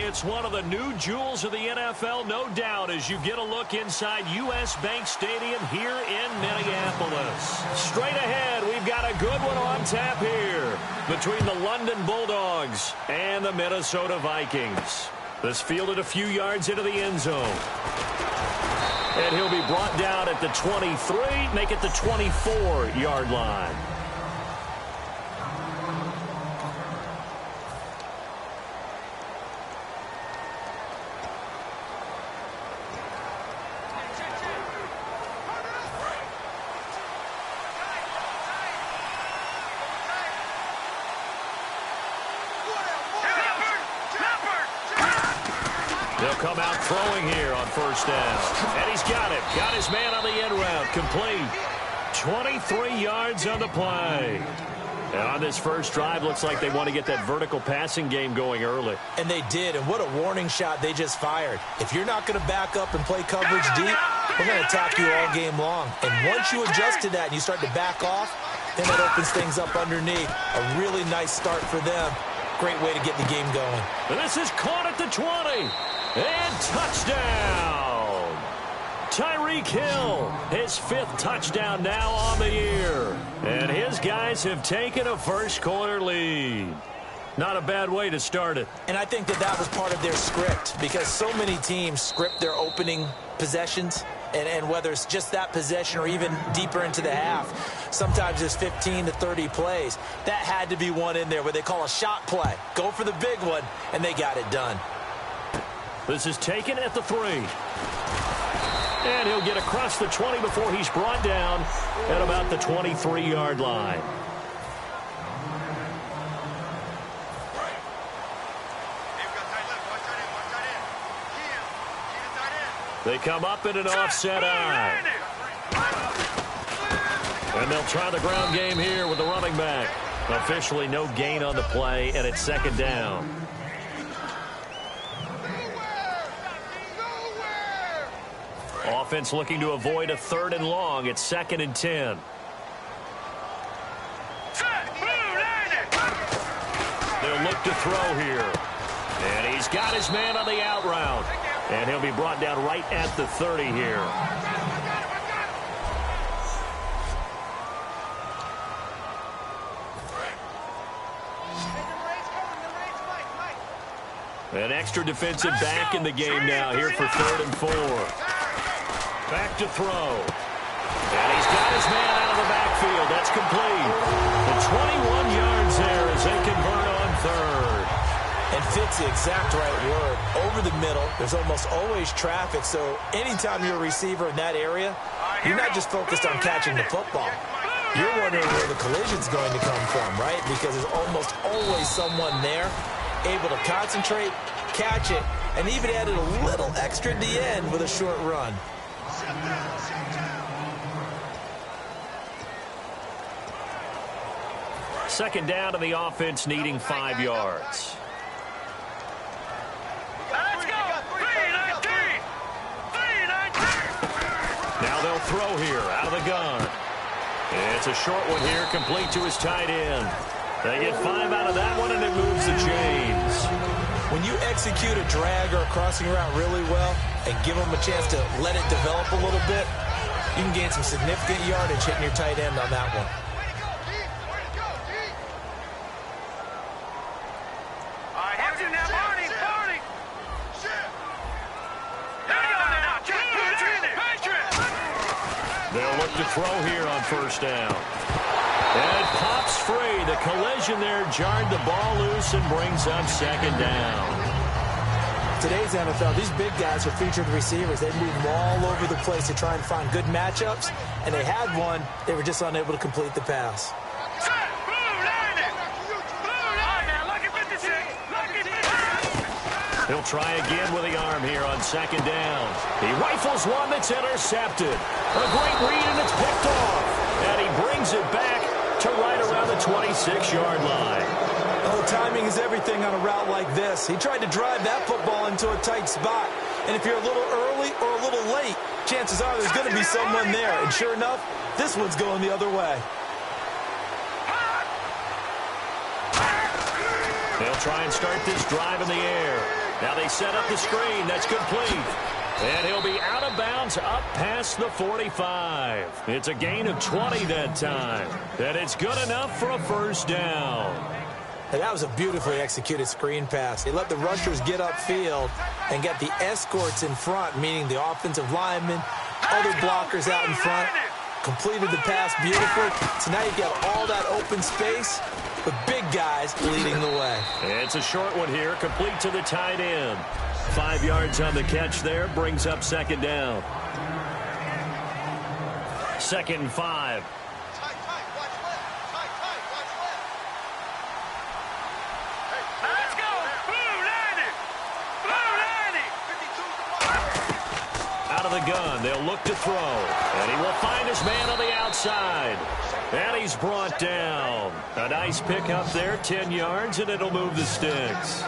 It's one of the new jewels of the NFL, no doubt, as you get a look inside U.S. Bank Stadium here in Minneapolis. Straight ahead, we've got a good one on tap here between the London Bulldogs and the Minnesota Vikings. This fielded a few yards into the end zone. And he'll be brought down at the 23, make it the 24-yard line. They'll come out throwing here on first down. And he's got it. Got his man on the end route. Complete. 23 yards on the play. And on this first drive, looks like they want to get that vertical passing game going early. And they did. And what a warning shot they just fired. If you're not going to back up and play coverage deep, we're going to attack you all game long. And once you adjust to that and you start to back off, then that opens things up underneath. A really nice start for them. Great way to get the game going. And this is caught at the 20. And touchdown! Tyreek Hill, his 5th touchdown now on the year. And his guys have taken a first-quarter lead. Not a bad way to start it. And I think that was part of their script, because so many teams script their opening possessions, and whether it's just that possession or even deeper into the half, sometimes it's 15 to 30 plays. That had to be one in there where they call a shot play. Go for the big one, and they got it done. This is taken at the 3. And he'll get across the 20 before he's brought down at about the 23-yard line. They come up in an offset eye. And they'll try the ground game here with the running back. Officially no gain on the play, and it's second down. Offense looking to avoid a 3rd and long. It's 2nd and 10. They'll look to throw here. And he's got his man on the out route. And he'll be brought down right at the 30 here. An extra defensive back in the game now here for 3rd and 4. Back to throw. And he's got his man out of the backfield. That's complete. The 21 yards there as they convert on 3rd. And fit's the exact right word. Over the middle, there's almost always traffic, so anytime you're a receiver in that area, you're not just focused on catching the football. You're wondering where the collision's going to come from, right? Because there's almost always someone there able to concentrate, catch it, and even added a little extra at the end with a short run. Second down to the offense, needing 5 yards. Let's go! 3-19! 3-19! Now they'll throw here out of the gun. It's a short one here, complete to his tight end. They get 5 out of that one, and it moves the chains. When you execute a drag or a crossing route really well and give them a chance to let it develop a little bit, you can gain some significant yardage hitting your tight end on that one. They'll look to throw here on first down. And it pops free. The collision there jarred the ball loose and brings up second down. Today's NFL, these big guys are featured receivers. They move them all over the place to try and find good matchups, and they had one. They were just unable to complete the pass. He'll try again with the arm here on second down. He rifles one that's intercepted. A great read, and it's picked off. And he brings it back to right around the 26-yard line. Oh, timing is everything on a route like this. He tried to drive that football into a tight spot. And if you're a little early or a little late, chances are there's going to be someone there. And sure enough, this one's going the other way. They'll try and start this drive in the air. Now they set up the screen. That's complete. And he'll be out of bounds up past the 45. It's a gain of 20 that time. And it's good enough for a first down. And that was a beautifully executed screen pass. They let the rushers get upfield and get the escorts in front, meaning the offensive linemen, other blockers out in front. Completed the pass beautifully. So now you've got all that open space with big guys leading the way. It's a short one here, complete to the tight end. 5 yards on the catch there, brings up second down. 2nd and 5. Let's go. Blue 90. Blue 90. Out of the gun, they'll look to throw. And he will find his man on the outside. And he's brought down. A nice pickup there, 10 yards, and it'll move the sticks.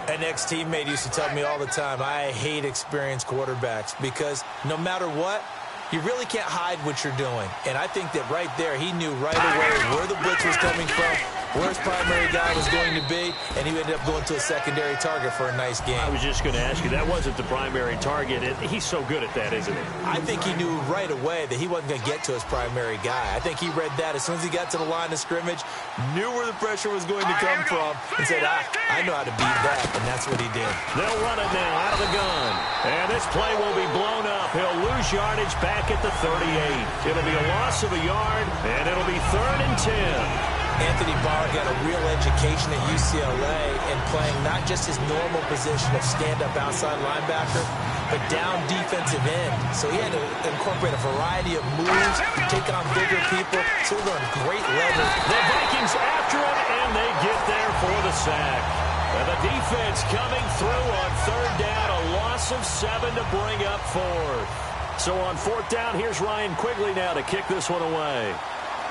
An ex-teammate used to tell me all the time, I hate experienced quarterbacks because no matter what, you really can't hide what you're doing. And I think that right there, he knew right away where the blitz was coming from, where his primary guy was going to be, and he ended up going to a secondary target for a nice game. I was just going to ask you, that wasn't the primary target. He's so good at that, isn't he? I think he knew right away that he wasn't going to get to his primary guy. I think he read that as soon as he got to the line of scrimmage, knew where the pressure was going to come from, and said, I know how to beat that, and that's what he did. They'll run it now out of the gun. And this play will be blown up. He'll lose yardage back at the 38. It'll be a loss of a yard, and it'll be 3rd and 10. Anthony Barr got a real education at UCLA in playing not just his normal position of stand-up outside linebacker, but down defensive end. So he had to incorporate a variety of moves, take on bigger people, so he learned great leverage. The Vikings after it, and they get there for the sack. And the defense coming through on 3rd down, a loss of 7 to bring up 4th. So on 4th down, here's Ryan Quigley now to kick this one away.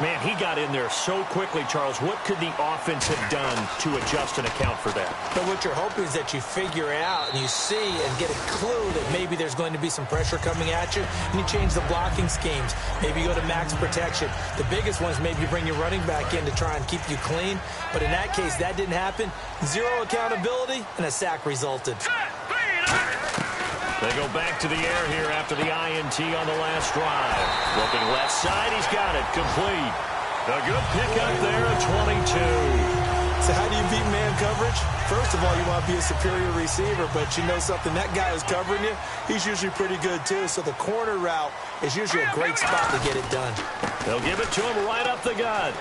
Man, he got in there so quickly, Charles. What could the offense have done to adjust and account for that? But what you're hoping is that you figure out and you see and get a clue that maybe there's going to be some pressure coming at you, and you change the blocking schemes. Maybe you go to max protection. The biggest one is maybe you bring your running back in to try and keep you clean. But in that case, that didn't happen. Zero accountability, and a sack resulted. They go back to the air here after the INT on the last drive. Looking left side, he's got it. Complete. A good pickup there at 22. So how do you beat man coverage? First of all, you want to be a superior receiver, but you know something, that guy who's covering you, he's usually pretty good too. So the corner route is usually a great spot to get it done. They'll give it to him right up the gut.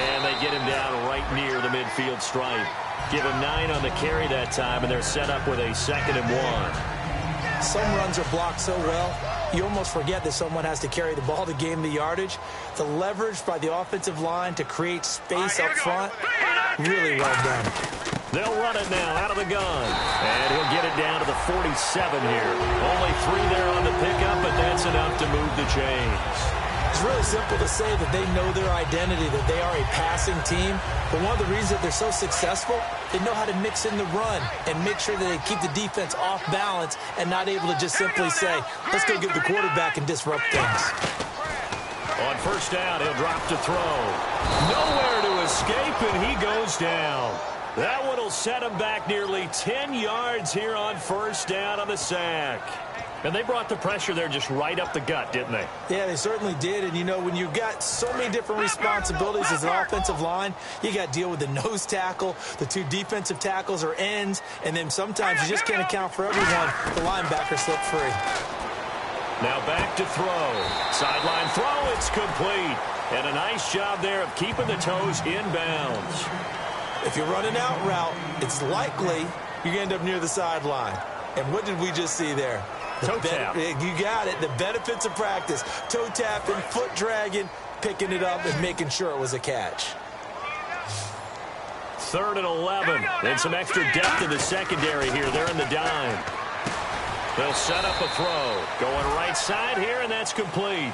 And they get him down right near the midfield stripe. Give him 9 on the carry that time, and they're set up with a 2nd and 1. Some runs are blocked so well, you almost forget that someone has to carry the ball to gain the yardage. The leverage by the offensive line to create space up front, really well done. They'll run it now out of the gun. And he'll get it down to the 47 here. Only 3 there on the pickup, but that's enough to move the chains. It's really simple to say that they know their identity, that they are a passing team. But one of the reasons that they're so successful, they know how to mix in the run and make sure that they keep the defense off balance and not able to just simply say, let's go get the quarterback and disrupt things. On 1st down, he'll drop to throw. Nowhere to escape, and he goes down. That one will set him back nearly 10 yards here on 1st down on the sack. And they brought the pressure there just right up the gut, didn't they? Yeah, they certainly did. And, you know, when you've got so many different responsibilities as an offensive line, you got to deal with the nose tackle, the 2 defensive tackles or ends, and then sometimes you just can't account for everyone. The linebacker slipped free. Now back to throw. Sideline throw, it's complete. And a nice job there of keeping the toes inbounds. If you're running out route, it's likely you're going to end up near the sideline. And what did we just see there? Toe tap. You got it. The benefits of practice. Toe tapping, foot dragging, picking it up, and making sure it was a catch. 3rd and 11. And some extra depth in the secondary here. They're in the dime. They'll set up a throw. Going right side here, and that's complete.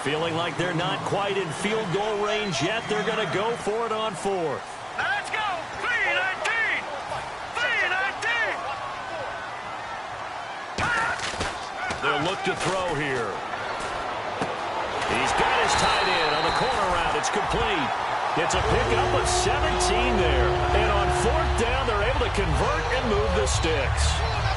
Feeling like they're not quite in field goal range yet. They're going to go for it on 4th. Let's go. 3-19. 3-19. They'll look to throw here. He's got his tight end on the corner route. It's complete. It's a pickup of 17 there. And on 4th down, they're able to convert and move the sticks.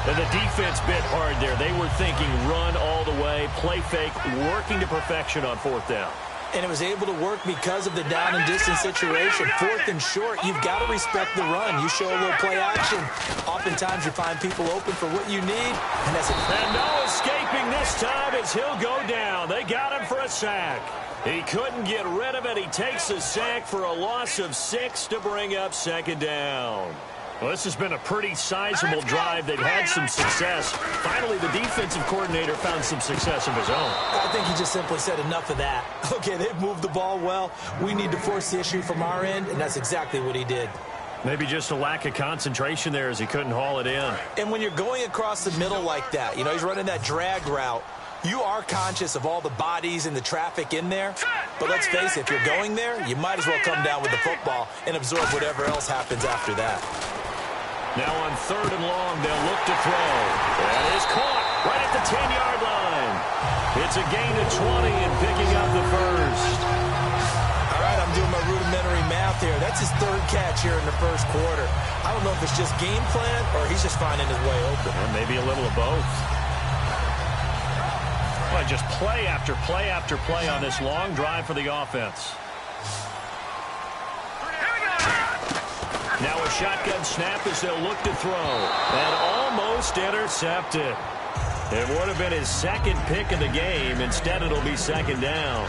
And the defense bit hard there. They were thinking run all the way, play fake, working to perfection on fourth down. And it was able to work because of the down and distance situation. Fourth and short, you've got to respect the run. You show a little play action. Oftentimes you find people open for what you need, and that's it. And no escaping this time as he'll go down. They got him for a sack. He couldn't get rid of it. He takes a sack for a loss of 6 to bring up second down. Well, this has been a pretty sizable drive. They've had some success. Finally, the defensive coordinator found some success of his own. I think he just simply said enough of that. Okay, they've moved the ball well. We need to force the issue from our end, and that's exactly what he did. Maybe just a lack of concentration there as he couldn't haul it in. And when you're going across the middle like that, you know, he's running that drag route, you are conscious of all the bodies and the traffic in there. But let's face it, if you're going there, you might as well come down with the football and absorb whatever else happens after that. Now on third and long, they'll look to throw. That is caught right at the 10-yard line. It's a gain of 20 and picking up the first. All right, I'm doing my rudimentary math here. That's his third catch here in the first quarter. I don't know if it's just game plan or he's just finding his way open. Or maybe a little of both. Well, just play after play after play on this long drive for the offense. Now a shotgun snap as they'll look to throw. And almost intercepted. It would have been his second pick of the game. Instead, it'll be second down.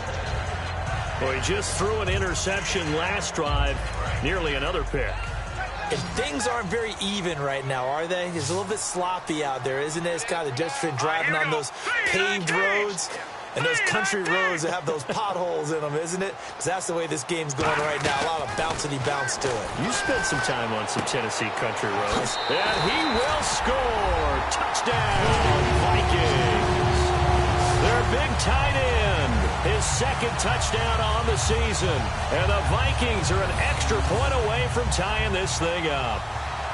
Well, he just threw an interception last drive. Nearly another pick. And things aren't very even right now, are they? It's a little bit sloppy out there, isn't it? It's kind of just been driving on those paved roads. And those country roads that have those potholes in them, isn't it? Because that's the way this game's going right now. A lot of bouncy bounce to it. You spent some time on some Tennessee country roads. And he will score. Touchdown, Vikings. Their big tight end. His second touchdown on the season. And the Vikings are an extra point away from tying this thing up.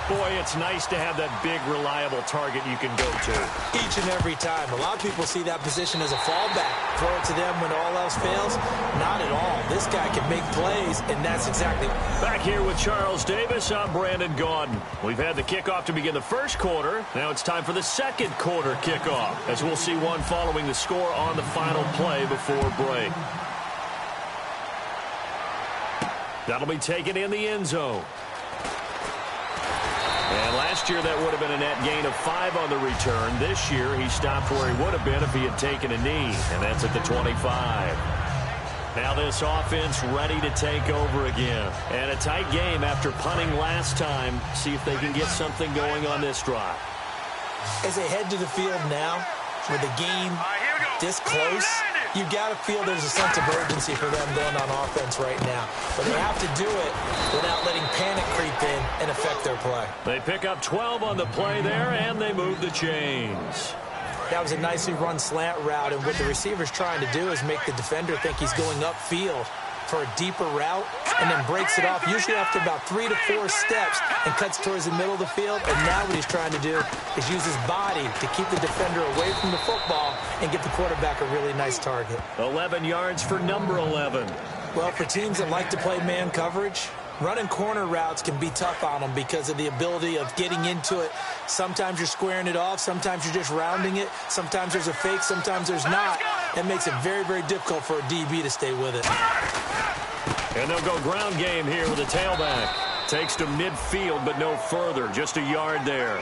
Boy, it's nice to have that big, reliable target you can go to. Each and every time. A lot of people see that position as a fallback. Throw it to them when all else fails. Not at all. This guy can make plays, and that's exactly. Back here with Charles Davis, I'm Brandon Gaudin. We've had the kickoff to begin the first quarter. Now it's time for the second quarter kickoff, as we'll see one following the score on the final play before break. That'll be taken in the end zone. And last year, that would have been a net gain of 5 on the return. This year, he stopped where he would have been if he had taken a knee, and that's at the 25. Now this offense ready to take over again. And a tight game after punting last time. See if they can get something going on this drive. As they head to the field now, with the game this close, you got to feel there's a sense of urgency for them going on offense right now. But they have to do it without letting panic creep in and affect their play. They pick up 12 on the play there, and they move the chains. That was a nicely run slant route, and what the receiver's trying to do is make the defender think he's going upfield for a deeper route, and then breaks it off, usually after about 3 to 4 steps, and cuts towards the middle of the field. And now what he's trying to do is use his body to keep the defender away from the football and give the quarterback a really nice target. 11 yards for number 11. Well, for teams that like to play man coverage, running corner routes can be tough on them because of the ability of getting into it. Sometimes you're squaring it off. Sometimes you're just rounding it. Sometimes there's a fake. Sometimes there's not. That makes it very, very difficult for a DB to stay with it. And they'll go ground game here with a tailback. Takes to midfield, but no further. Just a yard there.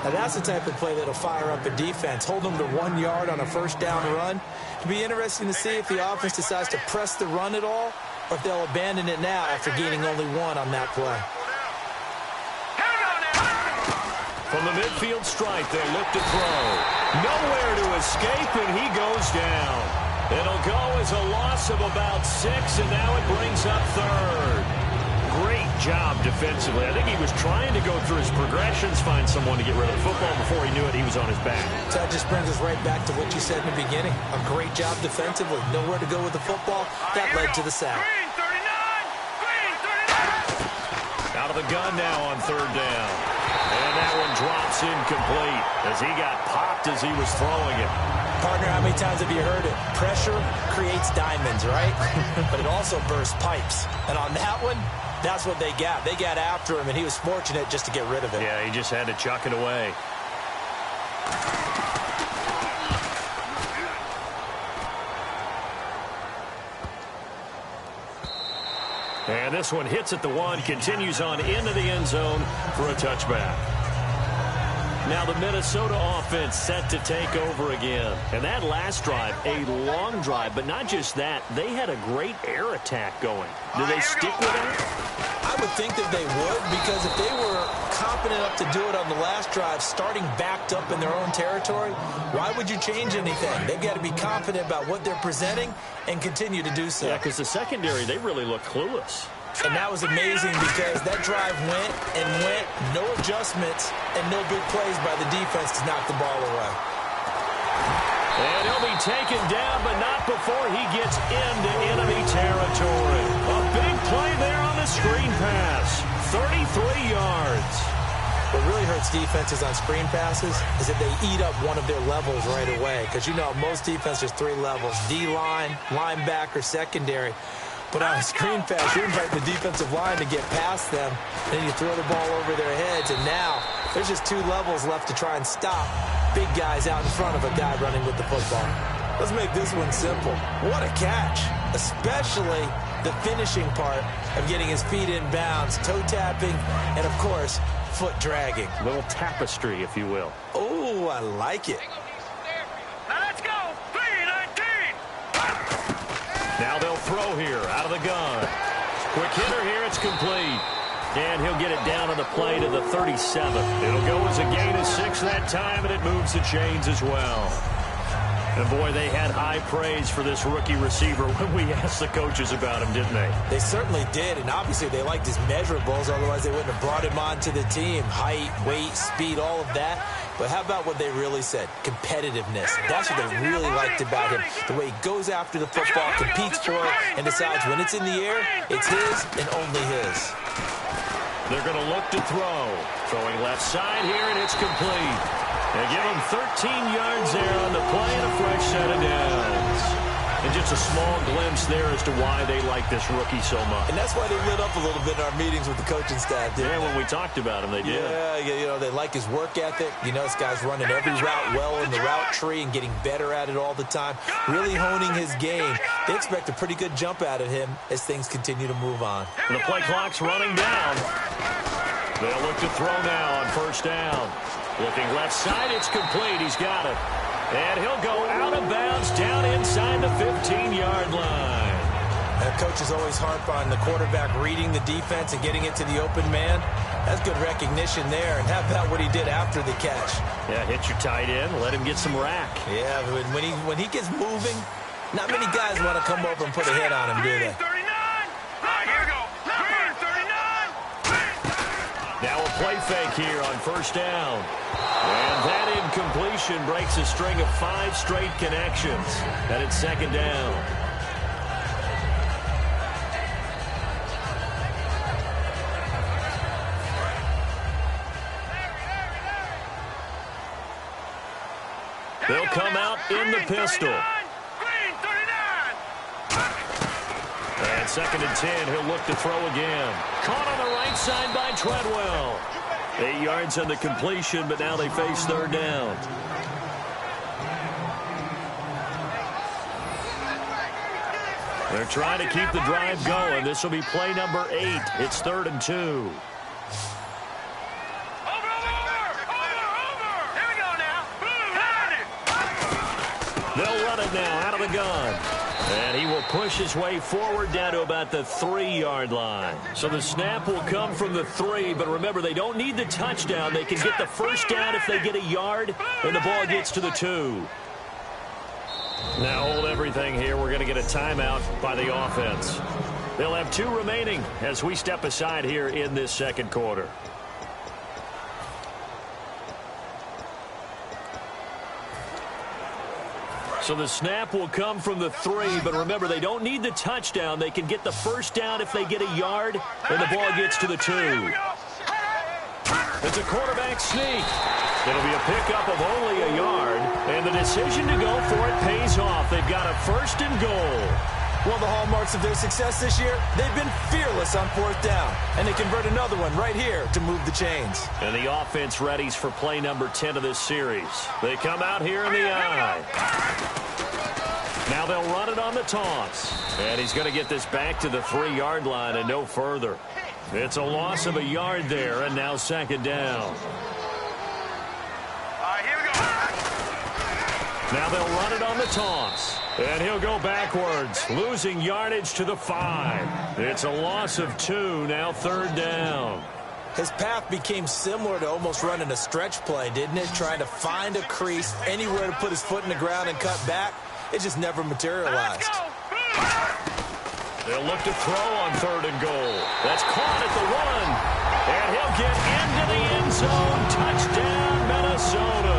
Now that's the type of play that'll fire up a defense. Hold them to 1 yard on a first down run. It'll be interesting to see if the offense decides to press the run at all, or if they'll abandon it now after gaining only 1 on that play. From the midfield stripe, they'll look to throw. Nowhere to escape, and he goes down. It'll go as a loss of about 6, and now it brings up third. Great job defensively. I think he was trying to go through his progressions, find someone to get rid of the football. Before he knew it, he was on his back. So that just brings us right back to what you said in the beginning. A great job defensively. Nowhere to go with the football. That led to the sack. Out of the gun now on third down. And that one drops incomplete as he got popped as he was throwing it. Partner, how many times have you heard it? Pressure creates diamonds, right? But it also bursts pipes. And on that one, that's what they got. They got after him, and he was fortunate just to get rid of it. Yeah, he just had to chuck it away. And this one hits at the 1, continues on into the end zone for a touchback. Now the Minnesota offense set to take over again. And that last drive, a long drive, but not just that. They had a great air attack going. Do they stick with it? I would think that they would, because if they were confident enough to do it on the last drive, starting backed up in their own territory, why would you change anything? They've got to be confident about what they're presenting and continue to do so. Yeah, because the secondary, they really look clueless. And that was amazing because that drive went and went, no adjustments, and no big plays by the defense to knock the ball away. And he'll be taken down, but not before he gets into enemy territory. A big play there on the screen pass. 33 yards. What really hurts defenses on screen passes is that they eat up one of their levels right away. Because, you know, most defenses, 3 levels. D-line, linebacker, secondary. But on a screen pass, you're inviting the defensive line to get past them. Then you throw the ball over their heads. And now there's just 2 levels left to try and stop big guys out in front of a guy running with the football. Let's make this one simple. What a catch. Especially the finishing part of getting his feet in bounds, toe tapping, and, of course, foot dragging. A little tapestry, if you will. Oh, I like it. Now let's go. 3-19. Now they'll throw here out of the gun. Quick hitter here. It's complete. And he'll get it down on the play to the 37. It'll go as a gain of 6 that time, and it moves the chains as well. And, boy, they had high praise for this rookie receiver when we asked the coaches about him, didn't they? They certainly did, and obviously they liked his measurables. Otherwise, they wouldn't have brought him onto the team. Height, weight, speed, all of that. But how about what they really said? Competitiveness. That's what they really liked about him. The way he goes after the football, competes for it, and decides when it's in the air, it's his and only his. They're going to look to throw. Throwing left side here, and it's complete. They give him 13 yards there on the play and a fresh set of downs. And just a small glimpse there as to why they like this rookie so much. And that's why they lit up a little bit in our meetings with the coaching staff, didn't Yeah, when we talked about him, they did. Yeah, you know, they like his work ethic. You know, this guy's running every route well in the route tree and getting better at it all the time, really honing his game. They expect a pretty good jump out of him as things continue to move on. And the play clock's running down. They'll look to throw now on first down. Looking left side, it's complete. He's got it. And he'll go out of bounds down inside the 15-yard line. And coaches always harp on the quarterback reading the defense and getting it to the open man. That's good recognition there. And how about what he did after the catch? Yeah, hit your tight end, let him get some rack. Yeah, when he gets moving, not many guys want to come over and put a hit on him, do they? 39. Here we go. 39. Now a play fake here on first down. And that incompletion breaks a string of 5 straight connections. And it's second down. They'll come out in the pistol. Green 39. And second and 10, he'll look to throw again. Caught on the right side by Treadwell. 8 yards on the completion, but now they face third down. They're trying to keep the drive going. This will be play number 8. It's 3rd and 2. Over. Here we go now. They'll run it now out of the gun. And he will push his way forward down to about the 3-yard line. So the snap will come from the 3, but remember, they don't need the touchdown. They can get the first down if they get a yard, and the ball gets to the 2. Now hold everything here. We're going to get a timeout by the offense. They'll have 2 remaining as we step aside here in this second quarter. So the snap will come from the 3, but remember, they don't need the touchdown. They can get the first down if they get a yard, and the ball gets to the 2. It's a quarterback sneak. It'll be a pickup of only a yard, and the decision to go for it pays off. They've got a 1st and goal. One of the hallmarks of their success this year, they've been fearless on 4th down, and they convert another one right here to move the chains. And the offense readies for play number 10 of this series. They come out here in the eye. Now they'll run it on the toss. And he's going to get this back to the 3-yard line and no further. It's a loss of a yard there, and now 2nd down. Here we go. Now they'll run it on the toss. And he'll go backwards, losing yardage to the 5. It's a loss of 2, now 3rd down. His path became similar to almost running a stretch play, didn't it? Trying to find a crease, anywhere to put his foot in the ground and cut back. It just never materialized. They'll look to throw on 3rd and goal. That's caught at the 1. And he'll get into the end zone. Touchdown, Minnesota.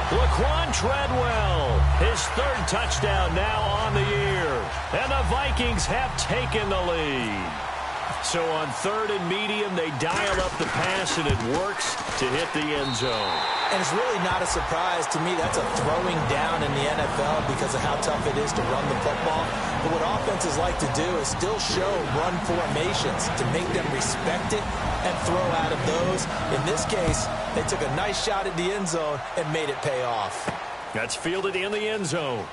Laquan Treadwell, his 3rd touchdown now on the year. And the Vikings have taken the lead. So on 3rd and medium, they dial up the pass, and it works to hit the end zone. And it's really not a surprise to me. That's a throwing down in the NFL because of how tough it is to run the football. But what offenses like to do is still show run formations to make them respect it and throw out of those. In this case, they took a nice shot at the end zone and made it pay off. That's fielded in the end zone.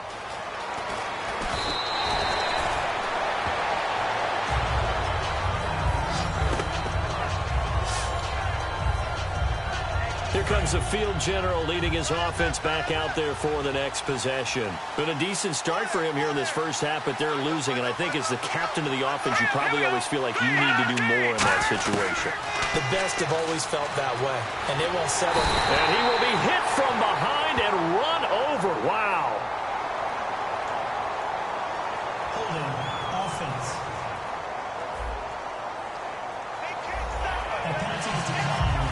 Here comes the field general leading his offense back out there for the next possession. Been a decent start for him here in this first half, but they're losing. And I think as the captain of the offense, you probably always feel like you need to do more in that situation. The best have always felt that way, and they won't settle. And he will be hit from behind and run over. Wow. Holding offense. That penalty is declined.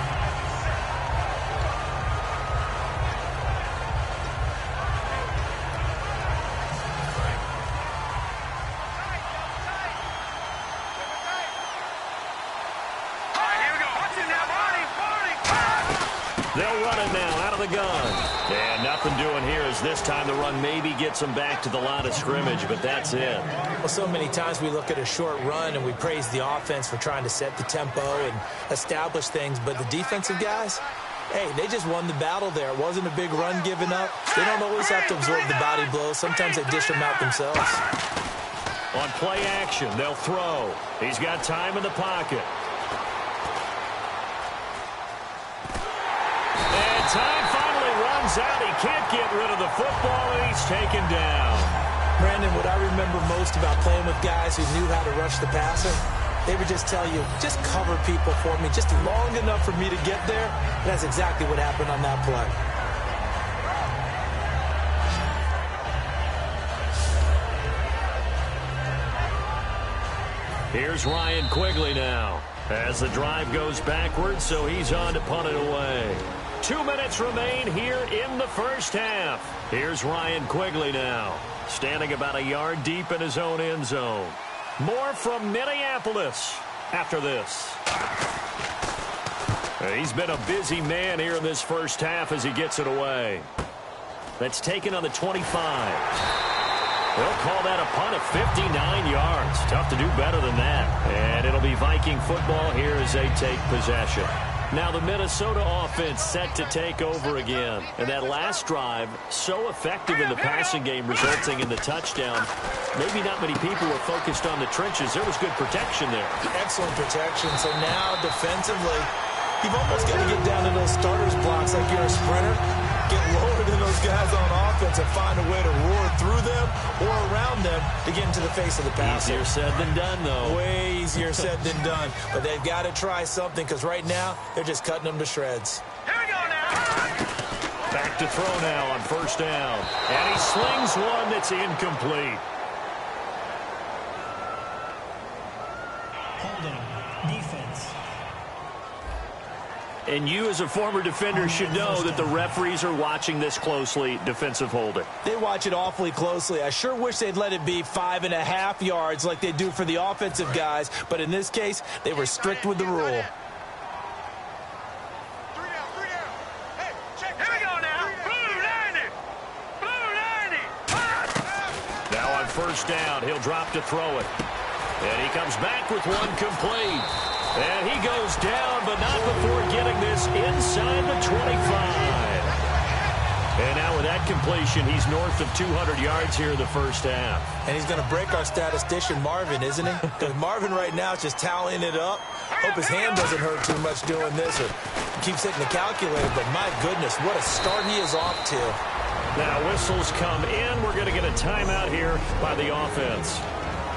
They'll run it now out of the gun. And nothing doing here as this time the run maybe gets them back to the line of scrimmage, but that's it. Well, so many times we look at a short run and we praise the offense for trying to set the tempo and establish things, but the defensive guys, hey, they just won the battle there. It wasn't a big run given up. They don't always have to absorb the body blows. Sometimes they dish them out themselves. On play action, they'll throw. He's got time in the pocket. And time finally runs out. He can't get rid of the football, and he's taken down. Brandon, what I remember most about playing with guys who knew how to rush the passer, they would just tell you, just cover people for me, just long enough for me to get there. And that's exactly what happened on that play. Here's Ryan Quigley now as the drive goes backwards, so he's on to punt it away. 2 minutes remain here in the first half. Here's Ryan Quigley now, standing about a yard deep in his own end zone. More from Minneapolis after this. He's been a busy man here in this first half as he gets it away. That's taken on the 25. They'll call that a punt of 59 yards. Tough to do better than that. And it'll be Viking football here as they take possession. Now the Minnesota offense set to take over again. And that last drive, so effective in the passing game, resulting in the touchdown. Maybe not many people were focused on the trenches. There was good protection there. Excellent protection. So now defensively, you've almost got to get down to those starters blocks like you're a sprinter. Get lower than those guys on offense and find a way to roar through them or around them to get into the face of the passer. Easier said than done, though. Way easier said than done. But they've got to try something because right now they're just cutting them to shreds. Here we go now. Back to throw now on first down. And he slings one that's incomplete. Holding defense. And you as a former defender should know that the referees are watching this closely, defensive holding. They watch it awfully closely. I sure wish they'd let it be 5.5 yards like they do for the offensive guys, but in this case, they were strict with the rule. first down. He'll drop to throw it. And he comes back with one complete. And he goes down, but not before getting this inside the 25. And now with that completion, he's north of 200 yards here in the first half. And he's going to break our statistician, Marvin, isn't he? Because Marvin right now is just tallying it up. Hope his hand doesn't hurt too much doing this or keeps hitting the calculator. But my goodness, what a start he is off to. Now whistles come in. We're going to get a timeout here by the offense.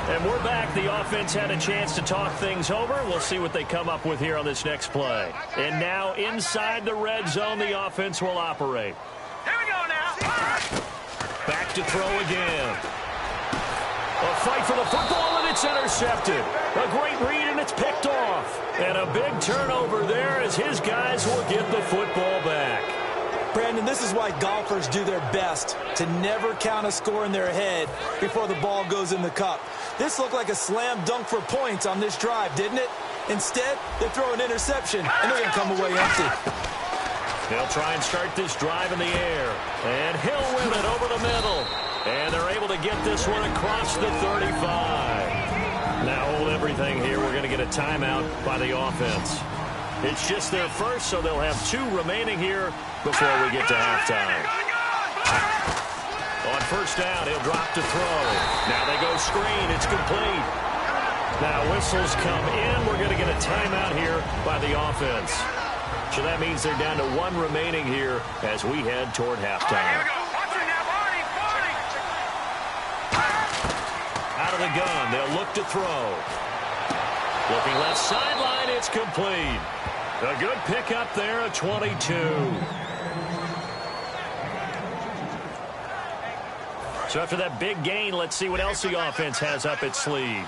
And we're back. The offense had a chance to talk things over. We'll see what they come up with here on this next play. And now inside the red zone, the offense will operate. Here we go now. Back to throw again. A fight for the football, and it's intercepted. A great read, and it's picked off. And a big turnover there as his guys will get the football back. Brandon, this is why golfers do their best to never count a score in their head before the ball goes in the cup. This looked like a slam dunk for points on this drive, didn't it? Instead, they throw an interception, and they're going to come away empty. They'll try and start this drive in the air. And he'll win it over the middle. And they're able to get this one across the 35. Now hold everything here. We're going to get a timeout by the offense. It's just their first, so they'll have 2 remaining here before we get to halftime. On first down, he'll drop to throw. Now they go screen. It's complete. Now whistles come in. We're going to get a timeout here by the offense. So that means they're down to 1 remaining here as we head toward halftime. Out of the gun, they'll look to throw. Looking left sideline, it's complete. A good pickup there, a 22. So after that big gain, let's see what else the offense has up its sleeve.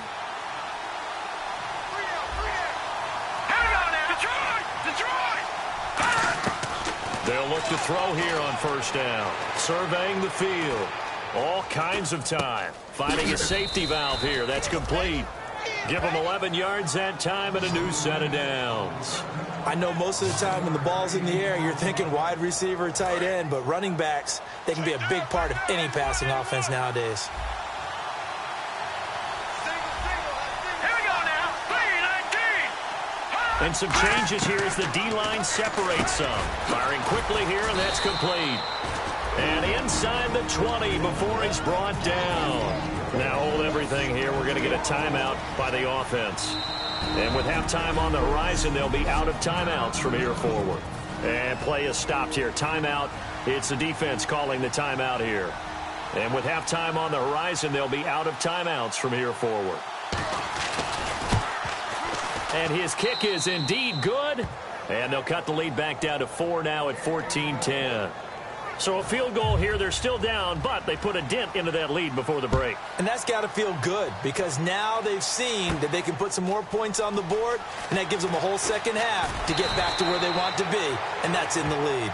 They'll look to throw here on first down. Surveying the field. All kinds of time. Finding a safety valve here. That's complete. Give them 11 yards that time and a new set of downs. I know most of the time when the ball's in the air, you're thinking wide receiver, tight end, but running backs, they can be a big part of any passing offense nowadays. And some changes here as the D-line separates some. Firing quickly here, and that's complete. And inside the 20 before he's brought down. Now hold everything here. We're going to get a timeout by the offense. And with halftime on the horizon, they'll be out of timeouts from here forward. And play is stopped here. Timeout. It's the defense calling the timeout here. And with halftime on the horizon, they'll be out of timeouts from here forward. And his kick is indeed good. And they'll cut the lead back down to 4 now at 14-10. So a field goal here. They're still down, but they put a dent into that lead before the break. And that's got to feel good because now they've seen that they can put some more points on the board, and that gives them a whole second half to get back to where they want to be, and that's in the lead.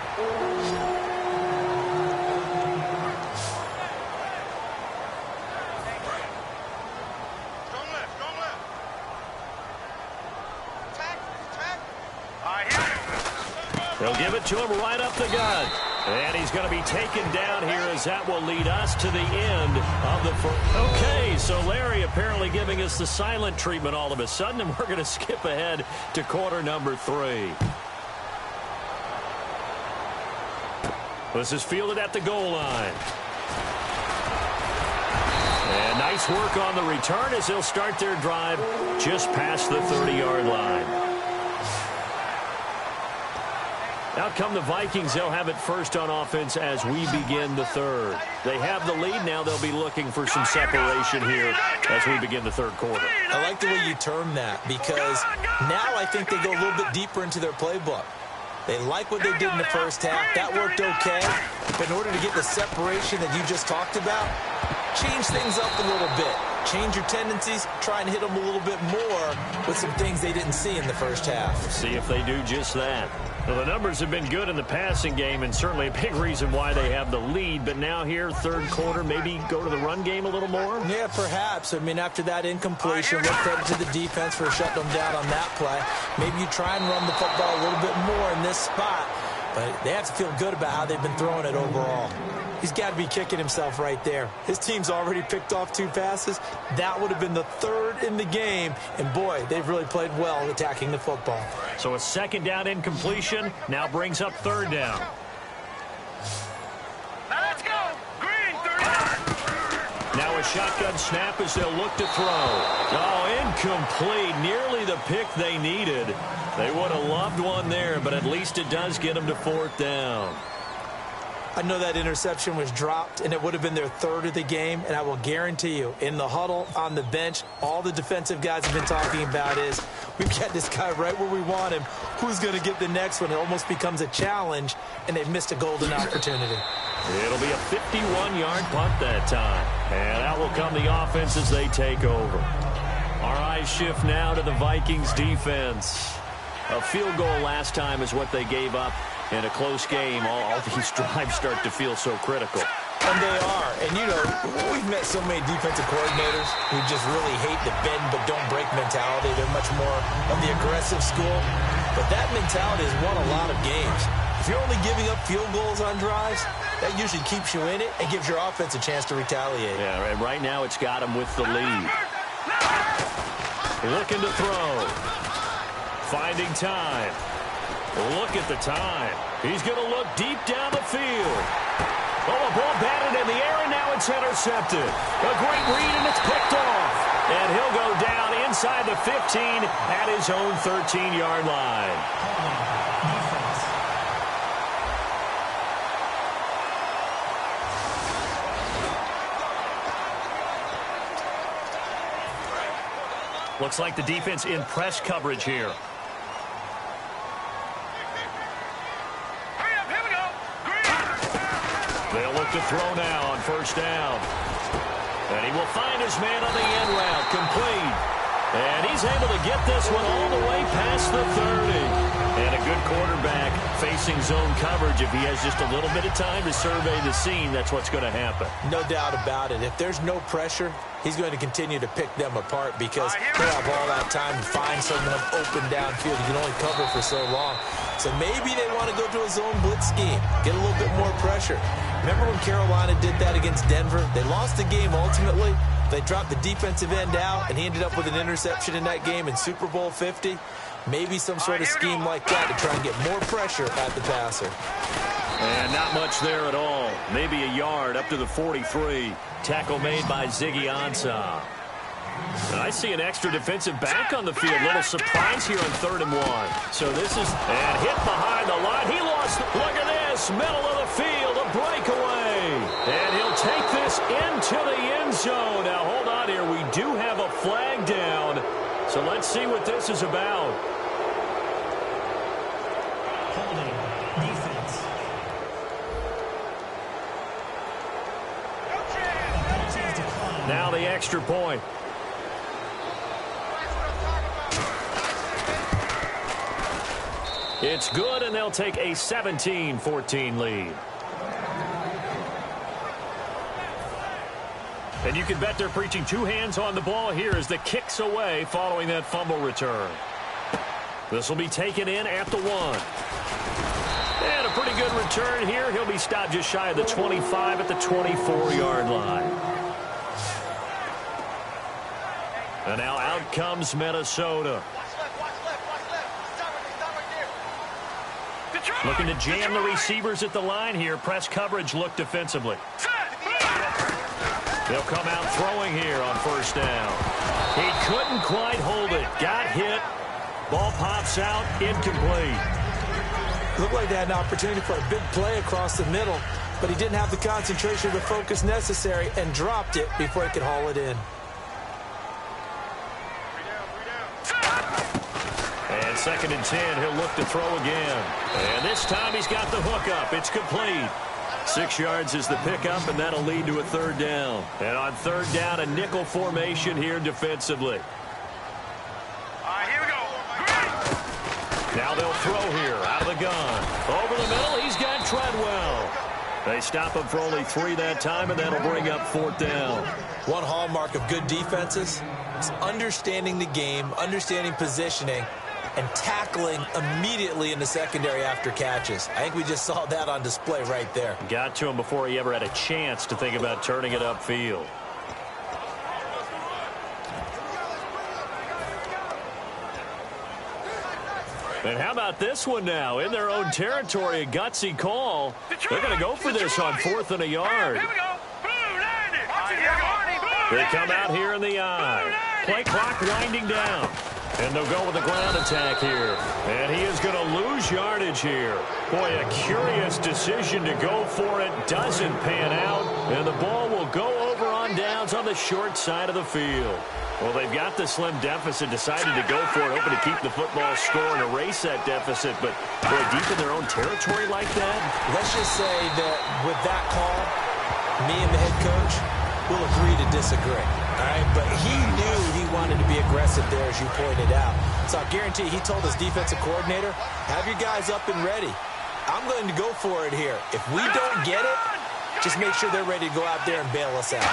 They'll give it to him right up the gut. And he's going to be taken down here as that will lead us to the end of the first. Okay, so Larry apparently giving us the silent treatment all of a sudden, and we're going to skip ahead to quarter number 3. This is fielded at the goal line. And nice work on the return as they'll start their drive just past the 30-yard line. Out come the Vikings. They'll have it first on offense as we begin the third. They have the lead now. They'll be looking for some separation here as we begin the third quarter. I like the way you term that because now I think they go a little bit deeper into their playbook. They like what they did in the first half. That worked okay. But in order to get the separation that you just talked about, change things up a little bit. Change your tendencies, try and hit them a little bit more with some things they didn't see in the first half. See if they do just that. Well, the numbers have been good in the passing game and certainly a big reason why they have the lead. But now here, third quarter, maybe go to the run game a little more? Yeah, perhaps. I mean, after that incompletion, look credit to the defense for shutting them down on that play. Maybe you try and run the football a little bit more in this spot. But they have to feel good about how they've been throwing it overall. He's got to be kicking himself right there. His team's already picked off 2 passes. That would have been the 3rd in the game. And, boy, they've really played well attacking the football. So a 2nd down incompletion now brings up 3rd down. Now let's go. Green, 39. Now a shotgun snap as they'll look to throw. Oh, incomplete. Nearly the pick they needed. They would have loved one there, but at least it does get them to 4th down. I know that interception was dropped, and it would have been their 3rd of the game, and I will guarantee you, in the huddle, on the bench, all the defensive guys have been talking about is, we've got this guy right where we want him. Who's going to get the next one? It almost becomes a challenge, and they've missed a golden opportunity. It'll be a 51-yard punt that time. And out will come the offense as they take over. Our eyes shift now to the Vikings defense. A field goal last time is what they gave up in a close game. All these drives start to feel so critical. And they are. And, you know, we've met so many defensive coordinators who just really hate the bend but don't break mentality. They're much more of the aggressive school. But that mentality has won a lot of games. If you're only giving up field goals on drives, that usually keeps you in it and gives your offense a chance to retaliate. Yeah, and right now it's got them with the lead. Looking to throw. Finding time. Look at the time. He's going to look deep down the field. Oh, a ball batted in the air, and now it's intercepted. A great read, and it's picked off. And he'll go down inside the 15 at his own 13-yard line. Defense. Looks like the defense in press coverage here. Hurry up, here we go. Green. They'll look to throw now on 1st down. And he will find his man on the end route, complete. And he's able to get this one all the way past the 30. And a good quarterback facing zone coverage. If he has just a little bit of time to survey the scene, that's what's going to happen. No doubt about it. If there's no pressure, he's going to continue to pick them apart because he'll have all that time to find someone open downfield. He can only cover for so long. So maybe they want to go to a zone blitz scheme, get a little bit more pressure. Remember when Carolina did that against Denver? They lost the game ultimately. They dropped the defensive end out, and he ended up with an interception in that game in Super Bowl 50. Maybe some sort of scheme like that to try and get more pressure at the passer. And not much there at all. Maybe a yard up to the 43. Tackle made by Ziggy Ansah. I see an extra defensive back on the field. Little surprise here on 3rd and 1. So this is, and hit behind the line. He lost, look at this, middle of the field, a breakaway. And he'll take this into the end zone. Now hold on here, we do have a flag down. So let's see what this is about. Holding. Defense. The penalty is declined. Now the extra point. It's good, and they'll take a 17-14 lead. And you can bet they're preaching 2 hands on the ball here as the kick's away following that fumble return. This will be taken in at the 1. And a pretty good return here. He'll be stopped just shy of the 25 at the 24-yard line. And now out comes Minnesota. Looking to jam the receivers at the line here. Press coverage look defensively. They'll come out throwing here on 1st down. He couldn't quite hold it. Got hit. Ball pops out. Incomplete. Looked like they had an opportunity for a big play across the middle, but he didn't have the concentration or the focus necessary and dropped it before he could haul it in. And 2nd and 10, he'll look to throw again. And this time he's got the hook up. It's complete. 6 yards is the pickup, and that'll lead to a 3rd down. And on 3rd down, a nickel formation here defensively. All right, here we go. Green. Now they'll throw here out of the gun. Over the middle, he's got Treadwell. They stop him for only 3 that time, and that'll bring up 4th down. One hallmark of good defenses is understanding the game, understanding positioning, and tackling immediately in the secondary after catches. I think we just saw that on display right there. Got to him before he ever had a chance to think about turning it upfield. And how about this one now? In their own territory, a gutsy call. They're going to go for this on 4th and a yard. Here we go. They come out here in the eye. Play clock winding down. And they'll go with the ground attack here. And he is going to lose yardage here. Boy, a curious decision to go for it. Doesn't pan out. And the ball will go over on downs on the short side of the field. Well, they've got the slim deficit, decided to go for it, hoping to keep the football score and erase that deficit. But, boy, deep in their own territory like that? Let's just say that with that call, me and the head coach will agree to disagree. All right, but he knew he wanted to be aggressive there, as you pointed out. So I guarantee he told his defensive coordinator, have your guys up and ready. I'm going to go for it here. If we don't get it, just make sure they're ready to go out there and bail us out.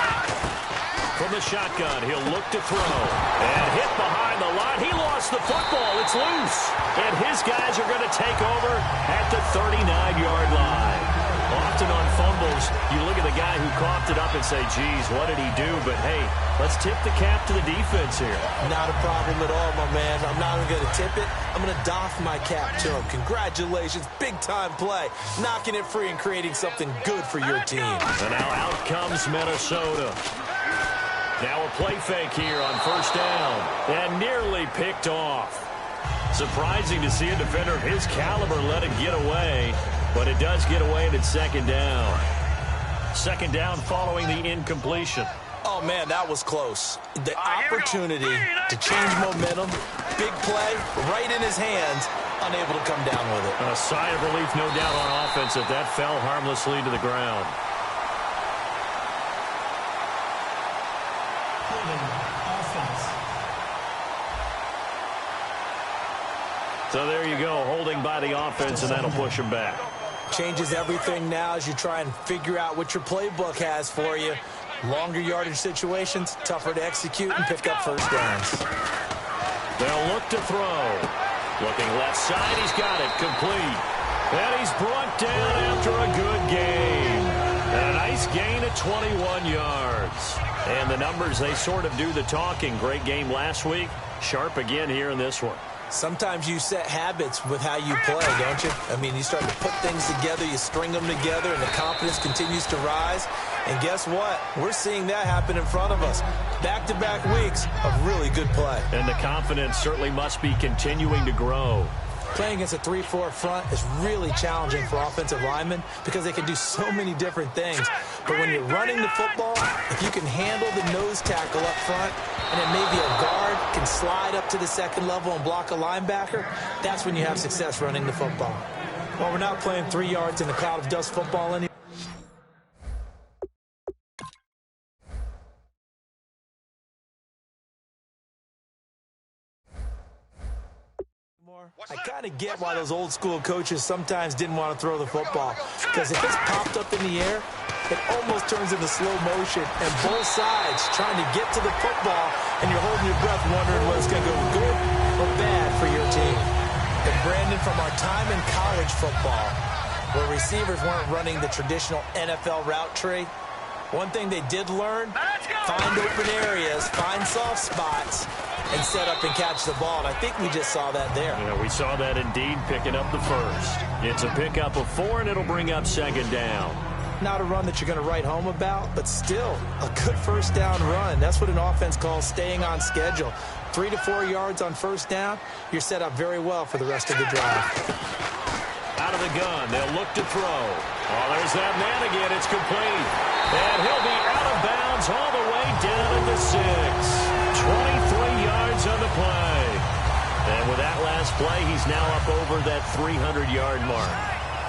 From the shotgun, he'll look to throw. And hit behind the line. He lost the football. It's loose. And his guys are going to take over at the 39-yard line. Often on fumbles, you look at the guy who coughed it up and say, geez, what did he do? But, hey, let's tip the cap to the defense here. Not a problem at all, my man. I'm not even going to tip it. I'm going to doff my cap to him. Congratulations. Big-time play. Knocking it free and creating something good for your team. And now out comes Minnesota. Now a play fake here on 1st down. And nearly picked off. Surprising to see a defender of his caliber let it get away. But it does get away and it's 2nd down. 2nd down following the incompletion. Oh, man, that was close. The opportunity to change momentum, big play, right in his hands, unable to come down with it. A sigh of relief, no doubt, on offense if that fell harmlessly to the ground. So there you go, holding by the offense, and that'll push him back. Changes everything now as you try and figure out what your playbook has for you. Longer yardage situations, tougher to execute and pick up 1st downs. They'll look to throw. Looking left side, he's got it, complete. And he's brought down after a good game. And a nice gain of 21 yards. And the numbers, they sort of do the talking. Great game last week. Sharp again here in this one. Sometimes you set habits with how you play, don't you? I mean, you start to put things together, you string them together, and the confidence continues to rise. And guess what? We're seeing that happen in front of us. Back-to-back weeks of really good play. And the confidence certainly must be continuing to grow. Playing against a 3-4 front is really challenging for offensive linemen because they can do so many different things. But when you're running the football, if you can handle the nose tackle up front, and then maybe a guard can slide up to the 2nd level and block a linebacker, that's when you have success running the football. Well, we're not playing 3 yards in a cloud of dust football anymore. I kind of get why those old school coaches sometimes didn't want to throw the football, because if it's popped up in the air, it almost turns into slow motion, and both sides trying to get to the football, and you're holding your breath wondering whether it's going to go good or bad for your team. And Brandon, from our time in college football, where receivers weren't running the traditional NFL route tree, one thing they did learn, find open areas, find soft spots, and set up and catch the ball. And I think we just saw that there. Yeah, we saw that indeed, picking up the 1st. It's a pickup of 4, and it'll bring up 2nd down. Not a run that you're going to write home about, but still a good 1st down run. That's what an offense calls staying on schedule. 3 to 4 yards on 1st down, you're set up very well for the rest of the drive. Out of the gun, they'll look to throw. Oh, there's that man again. It's complete. And he'll be out of bounds all the way down at the 6. 23 yards on the play. And with that last play, he's now up over that 300-yard mark.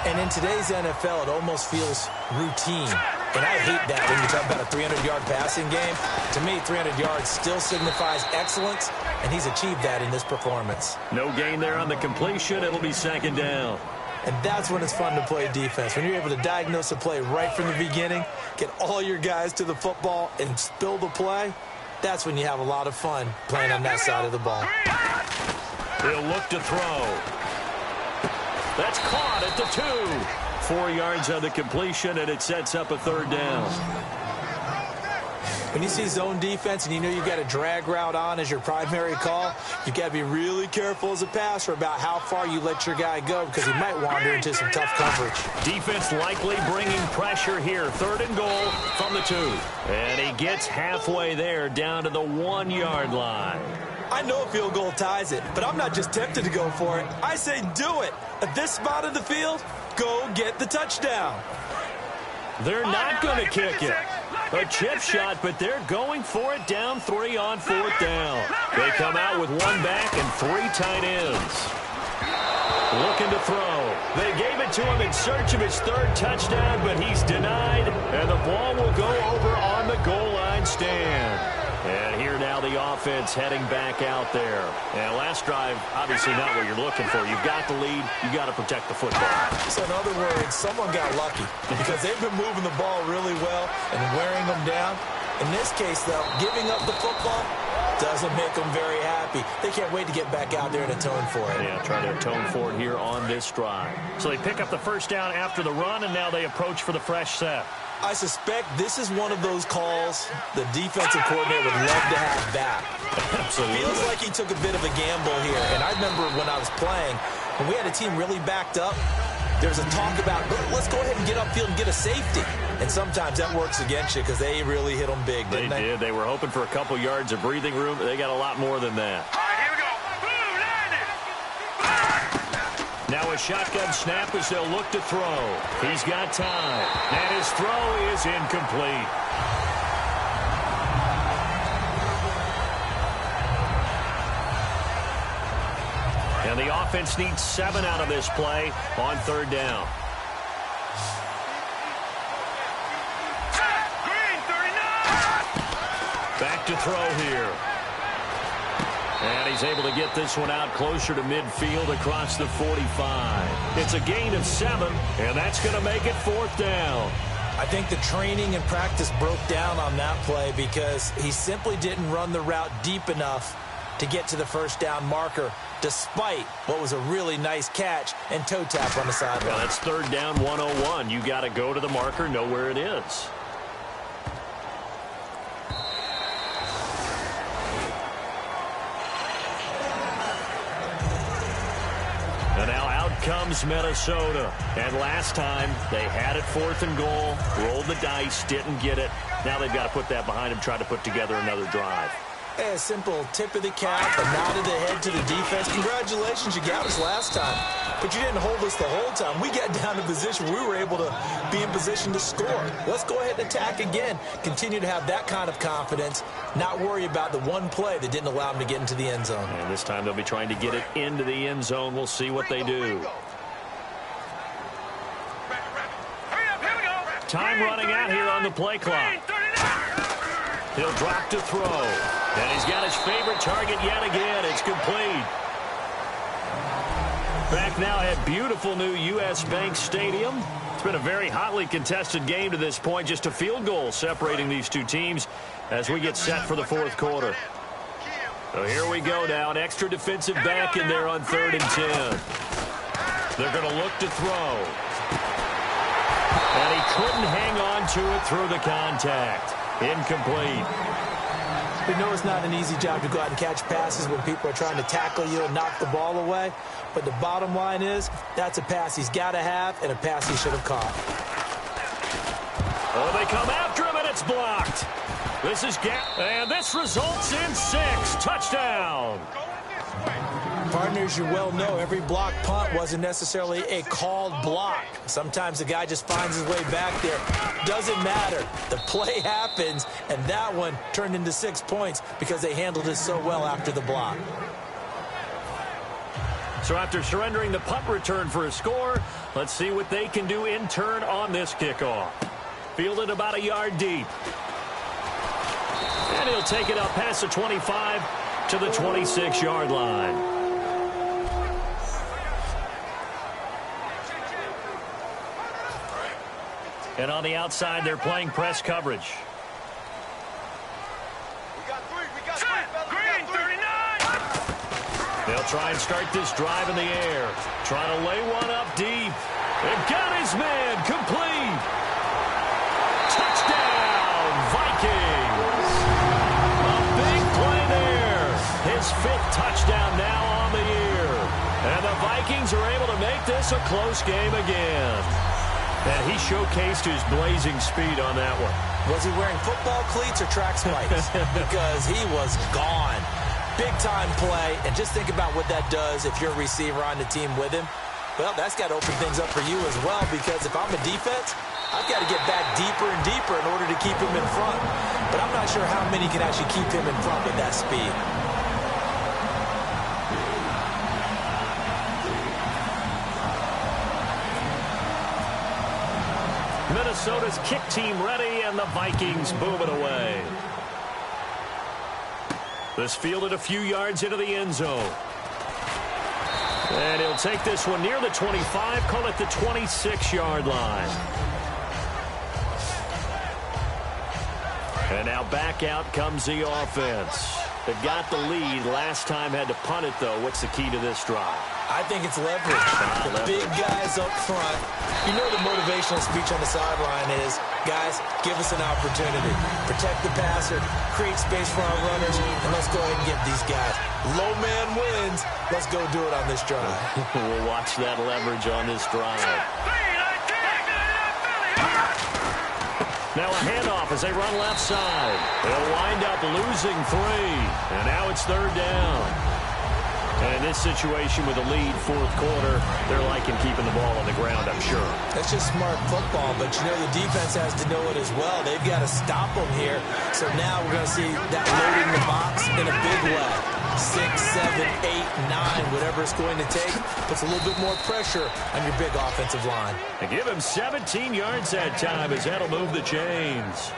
And in today's NFL, it almost feels routine. And I hate that when you talk about a 300-yard passing game. To me, 300 yards still signifies excellence, and he's achieved that in this performance. No gain there on the completion. It'll be 2nd down. And that's when it's fun to play defense. When you're able to diagnose a play right from the beginning, get all your guys to the football, and spill the play, that's when you have a lot of fun playing on that side of the ball. He'll look to throw. That's caught at the 2. 4 yards on the completion, and it sets up a 3rd down. When you see zone defense and you know you've got a drag route on as your primary call, you've got to be really careful as a passer about how far you let your guy go because he might wander into some tough coverage. Defense likely bringing pressure here. 3rd and goal from the 2. And he gets halfway there down to the 1-yard line. I know a field goal ties it, but I'm not just tempted to go for it. I say do it. At this spot of the field, go get the touchdown. They're not going to kick it. A chip shot, but they're going for it down 3 on 4th down. They come out with 1 back and 3 tight ends. Looking to throw. They gave it to him in search of his 3rd touchdown, but he's denied, and the ball will go over on the goal line stand. And here now the offense heading back out there. And last drive, obviously not what you're looking for. You've got the lead. You've got to protect the football. So in other words, someone got lucky because they've been moving the ball really well and wearing them down. In this case, though, giving up the football doesn't make them very happy. They can't wait to get back out there and atone for it. Yeah, trying to atone for it here on this drive. So they pick up the 1st down after the run, and now they approach for the fresh set. I suspect this is one of those calls the defensive coordinator would love to have back. Absolutely. Feels like he took a bit of a gamble here. And I remember when I was playing, when we had a team really backed up, there was a talk about, let's go ahead and get upfield and get a safety. And sometimes that works against you because they really hit them big, didn't they? They did. They were hoping for a couple yards of breathing room, but they got a lot more than that. All right, here we go. Boom, landed. Now a shotgun snap as they'll look to throw. He's got time. And his throw is incomplete. And the offense needs 7 out of this play on 3rd down. Green, 39. Back to throw here. And he's able to get this one out closer to midfield across the 45. It's a gain of 7, and that's going to make it 4th down. I think the training and practice broke down on that play because he simply didn't run the route deep enough to get to the 1st down marker, despite what was a really nice catch and toe tap on the sideline. Well, that's 3rd down 101. You got to go to the marker, know where it is. And now out comes Minnesota. And last time they had it 4th and goal, rolled the dice, didn't get it. Now they've got to put that behind them, try to put together another drive. A simple tip of the cap, a nod of the head to the defense. Congratulations, you got us last time. But you didn't hold us the whole time. We got down to position. We were able to be in position to score. Let's go ahead and attack again. Continue to have that kind of confidence. Not worry about the one play that didn't allow them to get into the end zone. And this time they'll be trying to get it into the end zone. We'll see what they do. Time running out here on the play clock. He'll drop to throw. And he's got his favorite target yet again. It's complete. Back now at beautiful new U.S. Bank Stadium. It's been a very hotly contested game to this point. Just a field goal separating these two teams as we get set for the 4th quarter. So here we go now. An extra defensive back in there on 3rd and 10. They're going to look to throw. And he couldn't hang on to it through the contact. Incomplete. We know it's not an easy job to go out and catch passes when people are trying to tackle you and knock the ball away. But the bottom line is, that's a pass he's got to have and a pass he should have caught. Oh, they come after him, and it's blocked. This is and this results in 6. Touchdown. Partners, you well know every block punt wasn't necessarily a called block. Sometimes the guy just finds his way back there. Doesn't matter. The play happens, and that one turned into 6 points because they handled it so well after the block. So after surrendering the punt return for a score, let's see what they can do in turn on this kickoff. Fielded about a yard deep. And he'll take it up past the 25 to the 26-yard line. And on the outside, they're playing press coverage. We got 3. Green, 39. They'll They'll try and start this drive in the air. Trying to lay one up deep. And got his man complete. Touchdown, Vikings. A big play there. His 5th touchdown now on the year. And the Vikings are able to make this a close game again. And he showcased his blazing speed on that one. Was he wearing football cleats or track spikes? Because he was gone. Big-time play. And just think about what that does if you're a receiver on the team with him. Well, that's got to open things up for you as well, because if I'm a defense, I've got to get back deeper and deeper in order to keep him in front. But I'm not sure how many can actually keep him in front with that speed. Minnesota's kick team ready, and the Vikings boom it away. This fielded a few yards into the end zone. And he'll take this one near the 25, call it the 26-yard line. And now back out comes the offense. They've got the lead. Last time had to punt it, though. What's the key to this drive? I think it's leverage. The big guys up front. You know the motivational speech on the sideline is, guys, give us an opportunity. Protect the passer, create space for our runners, and let's go ahead and get these guys. Low man wins. Let's go do it on this drive. We'll watch that leverage on this drive. Now a handoff as they run left side. They'll wind up losing 3. And now it's 3rd down. And in this situation with the lead, 4th quarter, they're liking keeping the ball on the ground, I'm sure. That's just smart football, but you know the defense has to know it as well. They've got to stop them here. So now we're going to see that loading the box in a big way. 6, 7, 8, 9, whatever it's going to take, puts a little bit more pressure on your big offensive line. And give him 17 yards that time as that'll move the chains.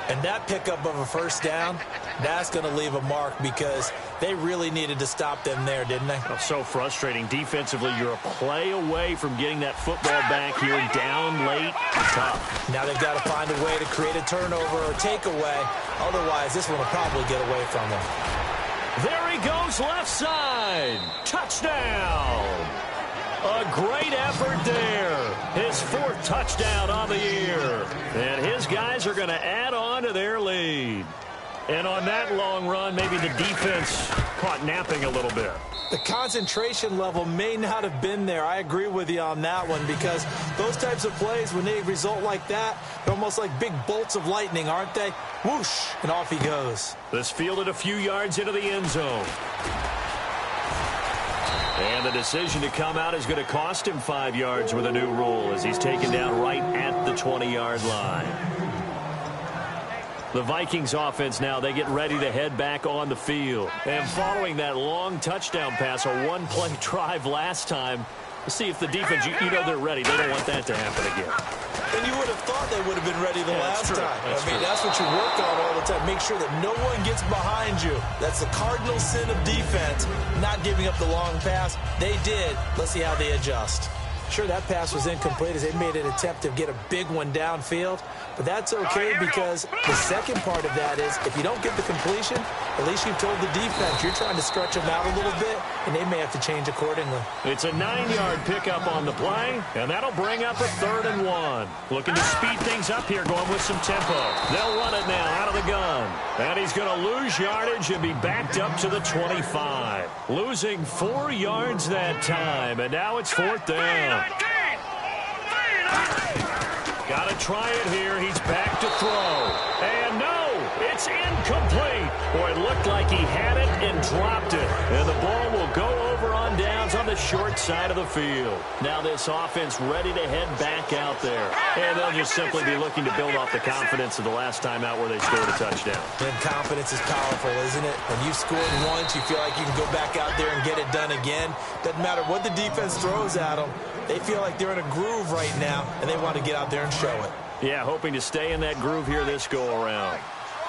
And that pickup of a 1st down, that's going to leave a mark because they really needed to stop them there, didn't they? Oh, so frustrating. Defensively, you're a play away from getting that football back here down late. Tough. Now they've got to find a way to create a turnover or takeaway. Otherwise, this one will probably get away from them. There he goes left side. Touchdown. A great effort there. His 4th touchdown on the year. And his guys are going to add on to their lead. And on that long run, maybe the defense caught napping a little bit. The concentration level may not have been there. I agree with you on that one, because those types of plays, when they result like that, they're almost like big bolts of lightning, aren't they? Whoosh, and off he goes. This fielded a few yards into the end zone. And the decision to come out is going to cost him 5 yards with a new rule as he's taken down right at the 20-yard line. The Vikings offense now, they get ready to head back on the field. And following that long touchdown pass, a one-play drive last time, let's see if the defense, you know they're ready. They don't want that to happen again. And you would have thought they would have been ready the last time. That's what you work on all the time. Make sure that no one gets behind you. That's the cardinal sin of defense, not giving up the long pass. They did. Let's see how they adjust. Sure, that pass was incomplete as they made an attempt to get a big one downfield. But that's okay because the second part of that is if you don't get the completion, at least you've told the defense you're trying to stretch them out a little bit, and they may have to change accordingly. It's a 9-yard pickup on the play, and that'll bring up a 3rd and 1. Looking to speed things up here, going with some tempo. They'll run it now out of the gun. And he's going to lose yardage and be backed up to the 25. Losing 4 yards that time, and now it's 4th down. Got to try it here. He's back to throw. And no, it's incomplete. Boy, it looked like he had it and dropped it. And the ball will go over on downs on the short side of the field. Now this offense ready to head back out there. And they'll just simply be looking to build off the confidence of the last time out where they scored a touchdown. And confidence is powerful, isn't it? When you've scored once, you feel like you can go back out there and get it done again. Doesn't matter what the defense throws at them. They feel like they're in a groove right now, and they want to get out there and show it. Yeah, hoping to stay in that groove here this go-around.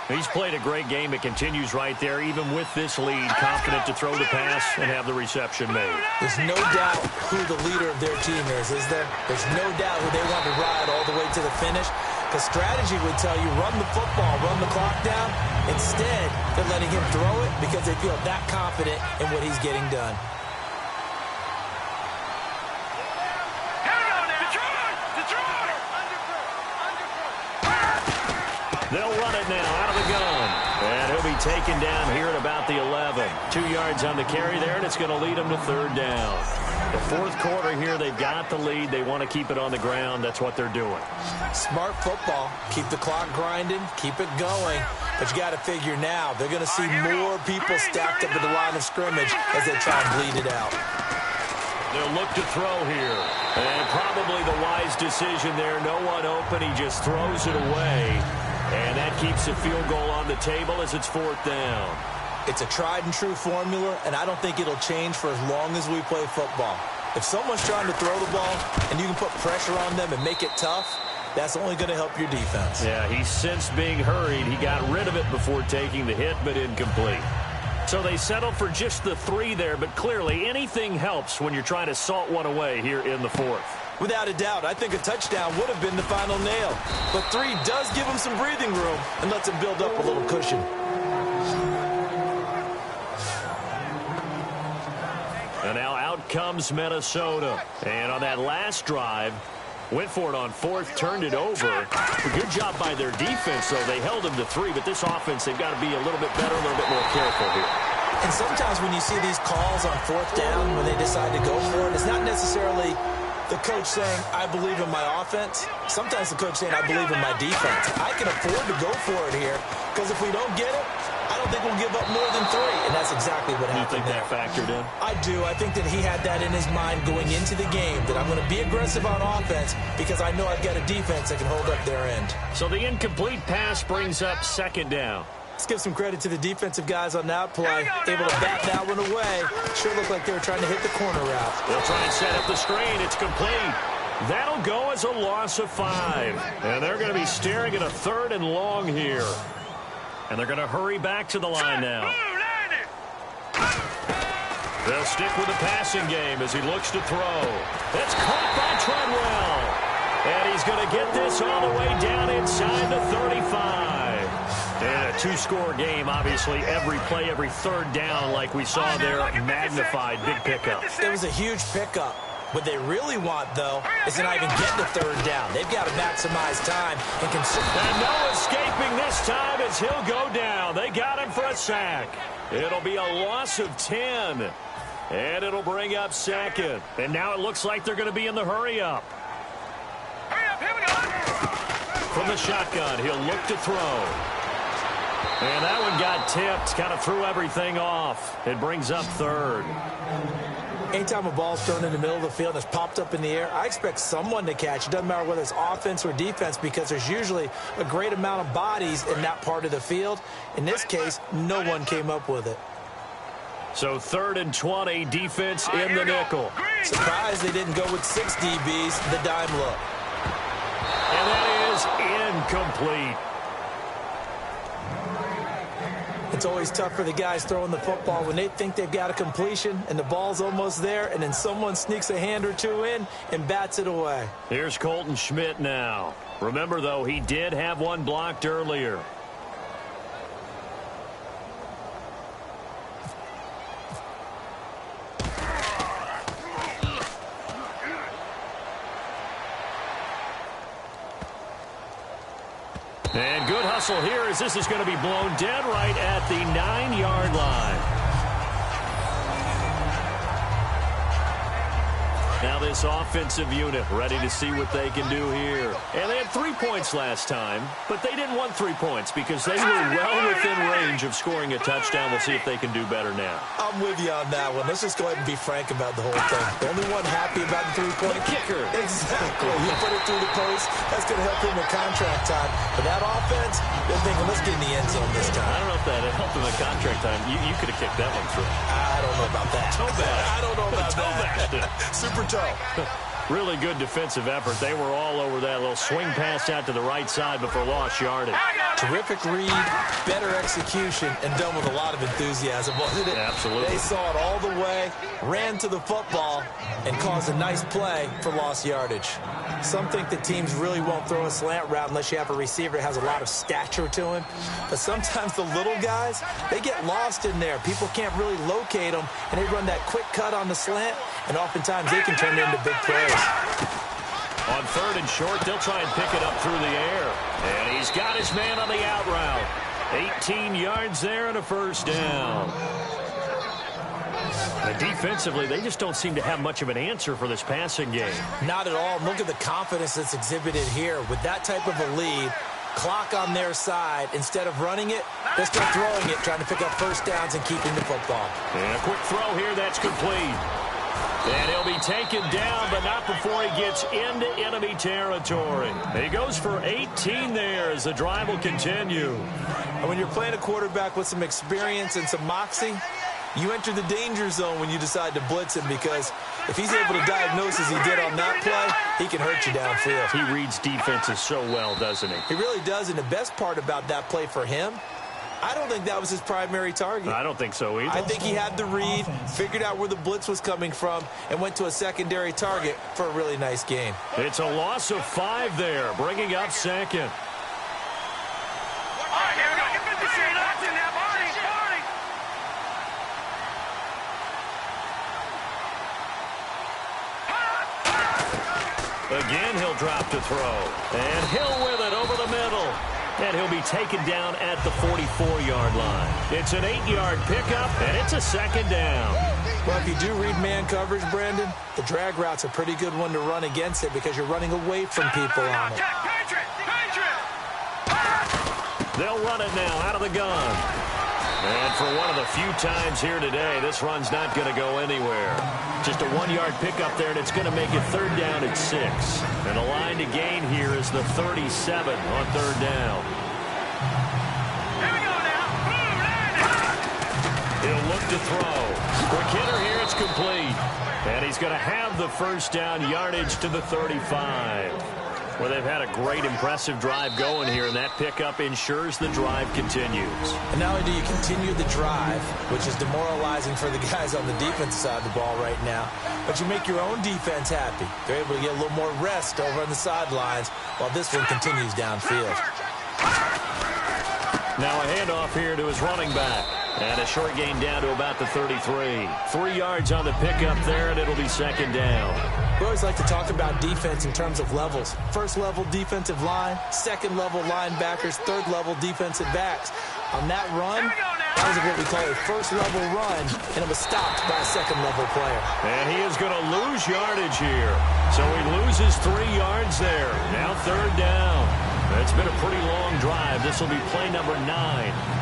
He's played a great game. It continues right there, even with this lead, confident to throw the pass and have the reception made. There's no doubt who the leader of their team is there? There's no doubt who they want to ride all the way to the finish. Because strategy would tell you, run the football, run the clock down. Instead, they're letting him throw it because they feel that confident in what he's getting done. it now out of the gun. And he'll be taken down here at about the 11. 2 yards on the carry there, and it's going to lead him to third down. The fourth quarter here, they've got the lead. They want to keep it on the ground. That's what they're doing. Smart football. Keep the clock grinding. Keep it going. But you got to figure now, they're going to see more people stacked up at the line of scrimmage as they try and bleed it out. They'll look to throw here. And probably the wise decision there. No one open. He just throws it away. And that keeps the field goal on the table as it's fourth down. It's a tried-and-true formula, and I don't think it'll change for as long as we play football. If someone's trying to throw the ball and you can put pressure on them and make it tough, that's only going to help your defense. Yeah, he sensed being hurried. He got rid of it before taking the hit, but incomplete. So they settled for just the 3 there, but clearly anything helps when you're trying to salt one away here in the fourth. Without a doubt, I think a touchdown would have been the final nail. But 3 does give him some breathing room and lets him build up a little cushion. And now out comes Minnesota. And on that last drive, went for it on fourth, turned it over. A good job by their defense, though. They held them to 3, but this offense, they've got to be a little bit better, a little bit more careful here. And sometimes when you see these calls on fourth down, when they decide to go for it, it's not necessarily the coach saying, I believe in my offense. Sometimes the coach saying, I believe in my defense. I can afford to go for it here, because if we don't get it, I don't think we'll give up more than 3. And that's exactly what happened there. You think that factored in? I do. I think that he had that in his mind going into the game, that I'm going to be aggressive on offense because I know I've got a defense that can hold up their end. So the incomplete pass brings up second down. Let's give some credit to the defensive guys on that play. Able to bat that one away. Sure looked like they were trying to hit the corner route. They'll try and set up the screen. It's complete. That'll go as a loss of 5. And they're going to be staring at a 3rd and long here. And they're going to hurry back to the line now. They'll stick with the passing game as he looks to throw. That's caught by Treadwell. And he's going to get this all the way down inside the 35. And a 2-score game, obviously. Every play, every third down, like we saw there, magnified. Big pickup. It was a huge pickup. What they really want, though, is to not even get the 3rd down. They've got to maximize time and consider. And no escaping this time as he'll go down. They got him for a sack. It'll be a loss of 10. And it'll bring up second. And now it looks like they're going to be in the hurry-up. From the shotgun, he'll look to throw. And that one got tipped, kind of threw everything off. It brings up 3rd. Anytime a ball's thrown in the middle of the field and it's popped up in the air, I expect someone to catch. It doesn't matter whether it's offense or defense because there's usually a great amount of bodies in that part of the field. In this case, no one came up with it. So 3rd and 20, defense in the nickel. Surprised they didn't go with 6 DBs, the dime look. And that is incomplete. It's always tough for the guys throwing the football when they think they've got a completion and the ball's almost there, and then someone sneaks a hand or 2 in and bats it away. Here's Colton Schmidt now. Remember, though, he did have one blocked earlier. And good hustle here as this is going to be blown dead right at the 9-yard line. Now this offensive unit ready to see what they can do here. And they had 3 points last time, but they didn't want 3 points because they were well within range of scoring a touchdown. We'll see if they can do better now. I'm with you on that one. Let's just go ahead and be frank about the whole thing. The only one happy about the 3-point kicker. Exactly. You put it through the post. That's going to help him in contract time. But that offense, they're thinking, let's get in the end zone this time. I don't know if that helped him in contract time. You could have kicked that one through. I don't know about that. Toe bash. I don't know about that. Super toe. Really good defensive effort. They were all over that little swing pass out to the right side before lost yardage. Terrific read, better execution, and done with a lot of enthusiasm, wasn't it? Absolutely. They saw it all the way, ran to the football, and caused a nice play for lost yardage. Some think that teams really won't throw a slant route unless you have a receiver that has a lot of stature to him. But sometimes the little guys, they get lost in there. People can't really locate them, and they run that quick cut on the slant, and oftentimes they can turn into big plays. On 3rd and short, they'll try and pick it up through the air. And he's got his man on the out route. 18 yards there and a first down. And defensively, they just don't seem to have much of an answer for this passing game. Not at all. Look at the confidence that's exhibited here. With that type of a lead, clock on their side, instead of running it, they're still throwing it, trying to pick up first downs and keeping the football. And a quick throw here, that's complete. And he'll be taken down, but not before he gets into enemy territory. He goes for 18 there as the drive will continue. And when you're playing a quarterback with some experience and some moxie, you enter the danger zone when you decide to blitz him, because if he's able to diagnose as he did on that play, he can hurt you downfield. He reads defenses so well, doesn't he? He really does, and the best part about that play for him, I don't think that was his primary target. I don't think so either. I think he had the read, figured out where the blitz was coming from, and went to a secondary target for a really nice gain. It's a loss of 5 there, bringing up 2nd. Again, he'll drop to throw. And Hill with it over the middle. And he'll be taken down at the 44-yard line. It's an 8-yard pickup, and it's a 2nd down. Well, if you do read man coverage, Brandon, the drag route's a pretty good one to run against it because you're running away from people on it. They'll run it now out of the gun. And for one of the few times here today, this run's not going to go anywhere. Just a 1-yard pickup there, and it's going to make it 3rd down at 6. And the line to gain here is the 37 on 3rd down. Here we go now. He'll look to throw. Quick hitter here, it's complete. And he's going to have the first down yardage to the 35. Well, they've had a great, impressive drive going here, and that pickup ensures the drive continues. And not only do you continue the drive, which is demoralizing for the guys on the defensive side of the ball right now, but you make your own defense happy. They're able to get a little more rest over on the sidelines while this one continues downfield. Now a handoff here to his running back. And a short gain down to about the 33. 3 yards on the pickup there, and it'll be 2nd down. We always like to talk about defense in terms of levels. 1st level defensive line, 2nd level linebackers, 3rd level defensive backs. On that run, that was what we call a 1st level run, and it was stopped by a 2nd level player. And he is going to lose yardage here. So he loses 3 yards there. Now 3rd down. It's been a pretty long drive. This will be play number 9.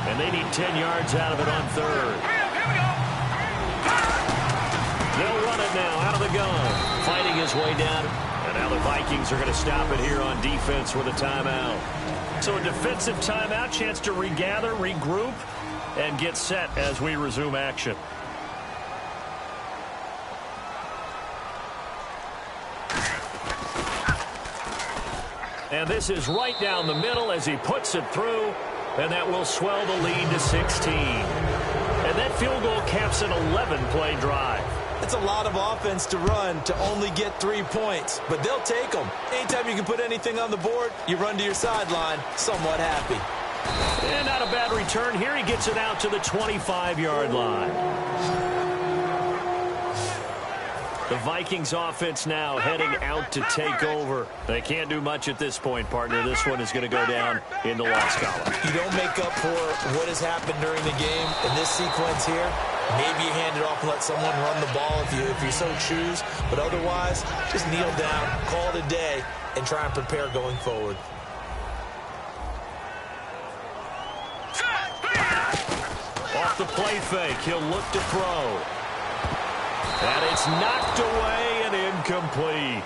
And they need 10 yards out of it on 3rd. They'll run it now out of the gun. Fighting his way down. And now the Vikings are going to stop it here on defense with a timeout. So a defensive timeout, chance to regather, regroup, and get set as we resume action. And this is right down the middle as he puts it through, and that will swell the lead to 16. And that field goal caps an 11-play drive. It's a lot of offense to run to only get 3 points, but they'll take them. Anytime you can put anything on the board, you run to your sideline somewhat happy. And not a bad return here. He gets it out to the 25-yard line. The Vikings offense now heading out to take over. They can't do much at this point, partner. This one is going to go down in the loss column. You don't make up for what has happened during the game in this sequence here. Maybe you hand it off and let someone run the ball if you so choose. But otherwise, just kneel down, call it a day, and try and prepare going forward. Off the play fake, he'll look to throw. And it's knocked away and incomplete.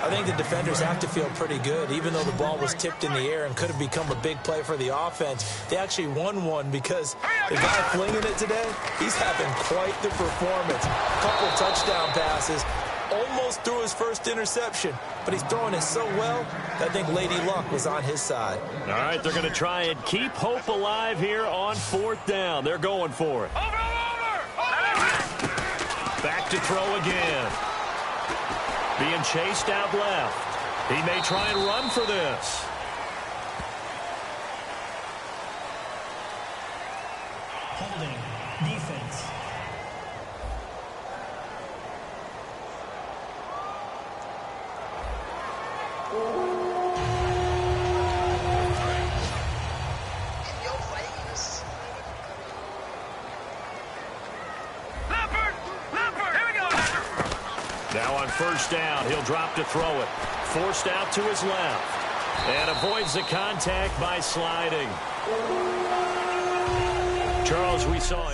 I think the defenders have to feel pretty good. Even though the ball was tipped in the air and could have become a big play for the offense, they actually won one because the guy flinging it today, he's having quite the performance. A couple touchdown passes, almost threw his first interception, but he's throwing it so well that I think Lady Luck was on his side. All right, they're going to try and keep hope alive here on 4th down. They're going for it. Back to throw again. Being chased out left. He may try and run for this. Holding. Defense. Now on first down, he'll drop to throw it. Forced out to his left. And avoids the contact by sliding. Charles, we saw